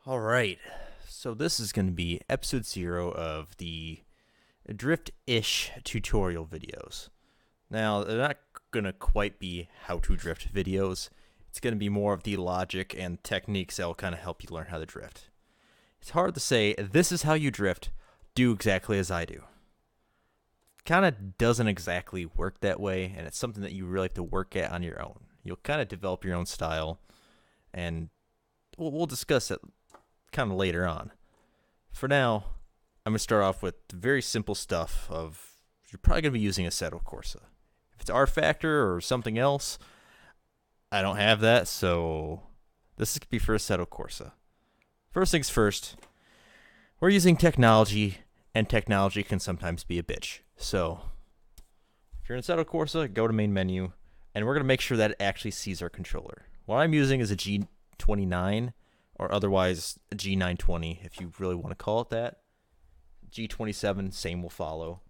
All right, so this is going to be episode 0 of the drift-ish tutorial videos. Now, they're not going to quite be how to drift videos. It's going to be more of the logic and techniques that will kind of help you learn how to drift. It's hard to say, this is how you drift, do exactly as I do. Kind of doesn't exactly work that way, and it's something that you really have to work at on your own. You'll kind of develop your own style, and we'll discuss it kind of later on. For now, I'm going to start off with the very simple stuff of, you're probably going to be using Assetto Corsa. If it's R Factor or something else, I don't have that, so this is going to be for Assetto Corsa. First things first, we're using technology, and technology can sometimes be a bitch. So, if you're in Assetto Corsa, go to main menu, and we're going to make sure that it actually sees our controller. What I'm using is a G29, or otherwise a G920, if you really want to call it that. G27, same will follow.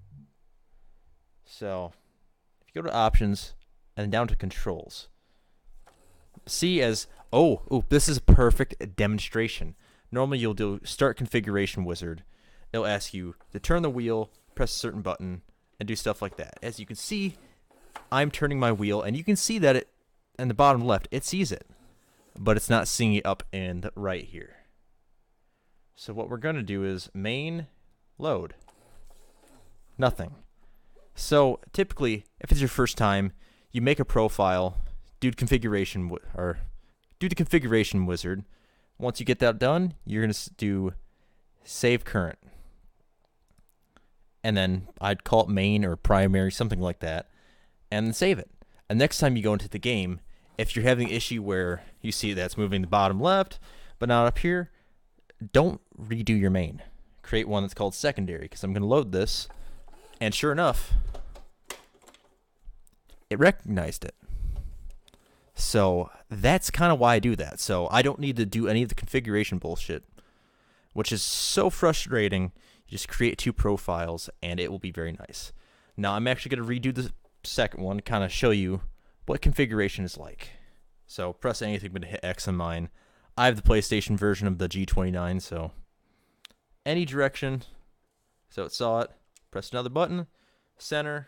So, if you go to options, and then down to controls, see as, this is a perfect demonstration. Normally you'll do start configuration wizard. It'll ask you to turn the wheel, press a certain button, and do stuff like that. As you can see, I'm turning my wheel, and you can see that it, in the bottom left, it sees it, but it's not seeing it up in the right here. So what we're going to do is main load. Nothing. So typically, if it's your first time, you make a profile, do the configuration wizard. Once you get that done, you're going to do save current. And then I'd call it main or primary, something like that, and then save it. And next time you go into the game, if you're having an issue where you see that's moving the bottom left, but not up here, don't redo your main. Create one that's called secondary, because I'm going to load this, and sure enough, it recognized it. So that's kind of why I do that. So I don't need to do any of the configuration bullshit, which is so frustrating. You just create two profiles, and it will be very nice. Now I'm actually going to redo the second one, kind of show you what configuration is like. So press anything but hit X on mine. I have the PlayStation version of the G29, so any direction. So it saw it. Press another button. Center.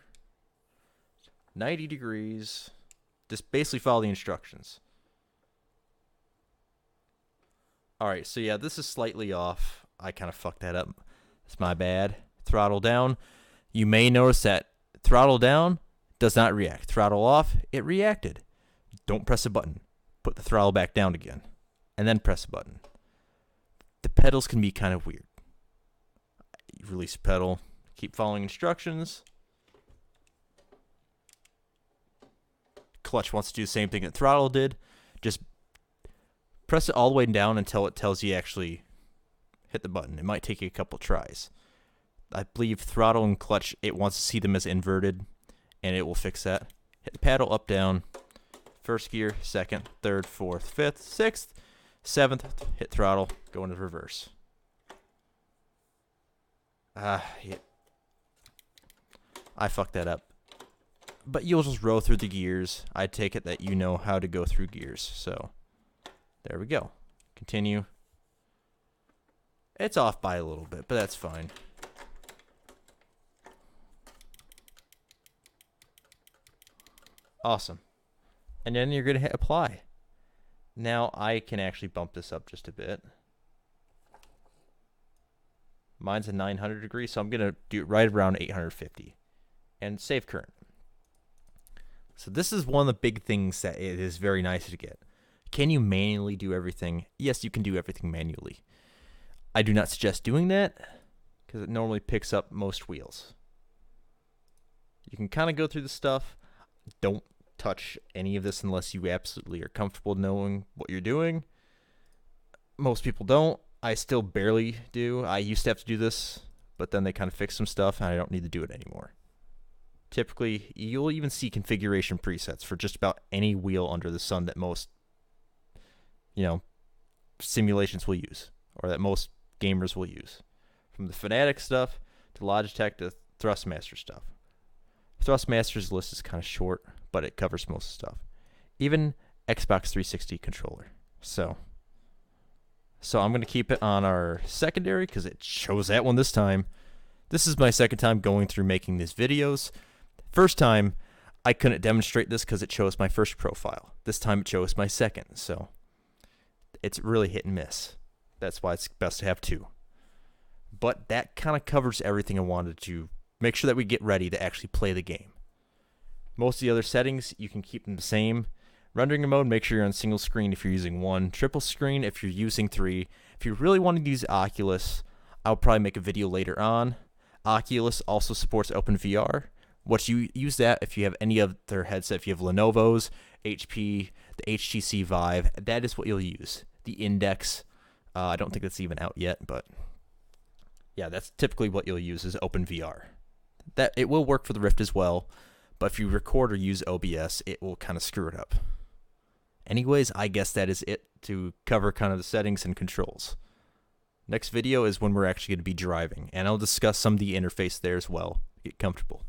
90 degrees. Just basically follow the instructions. Alright, so yeah, this is slightly off. I kind of fucked that up. It's my bad. Throttle down. You may notice that throttle down does not react. Throttle off, it reacted. Don't press a button. Put the throttle back down again. And then press a button. The pedals can be kind of weird. You release a pedal. Keep following instructions. Clutch wants to do the same thing that throttle did. Just press it all the way down until it tells you actually hit the button. It might take you a couple tries. I believe throttle and clutch, it wants to see them as inverted, and it will fix that. Hit the paddle up, down. First gear, second, third, fourth, fifth, sixth, seventh. Hit throttle, go into reverse. Yeah. I fucked that up. But you'll just roll through the gears. I take it that you know how to go through gears. So, there we go. Continue. It's off by a little bit, but that's fine. Awesome. And then you're going to hit apply. Now I can actually bump this up just a bit. Mine's a 900 degrees, so I'm going to do it right around 850. And save current. So this is one of the big things that it is very nice to get. Can you manually do everything? Yes, you can do everything manually. I do not suggest doing that because it normally picks up most wheels. You can kind of go through the stuff. Don't touch any of this unless you absolutely are comfortable knowing what you're doing. Most people don't. I still barely do. I used to have to do this, but then they kind of fixed some stuff and I don't need to do it anymore. Typically, you'll even see configuration presets for just about any wheel under the sun that most, simulations will use, or that most gamers will use. From the Fanatic stuff, to Logitech, to Thrustmaster stuff. Thrustmaster's list is kind of short, but it covers most stuff. Even Xbox 360 controller. So, So I'm going to keep it on our secondary because it chose that one this time. This is my second time going through making these videos. First time, I couldn't demonstrate this because it chose my first profile. This time it chose my second, so it's really hit and miss. That's why it's best to have two. But that kind of covers everything I wanted to make sure that we get ready to actually play the game. Most of the other settings, you can keep them the same. Rendering mode, make sure you're on single screen if you're using 1, triple screen if you're using 3. If you really want to use Oculus, I'll probably make a video later on. Oculus also supports OpenVR. What you use that if you have any other headset, if you have Lenovo's, HP, the HTC Vive, that is what you'll use. The Index, I don't think that's even out yet, but yeah, that's typically what you'll use is OpenVR. That it will work for the Rift as well, but if you record or use OBS, it will kind of screw it up. Anyways, I guess that is it to cover kind of the settings and controls. Next video is when we're actually going to be driving, and I'll discuss some of the interface there as well. Get comfortable.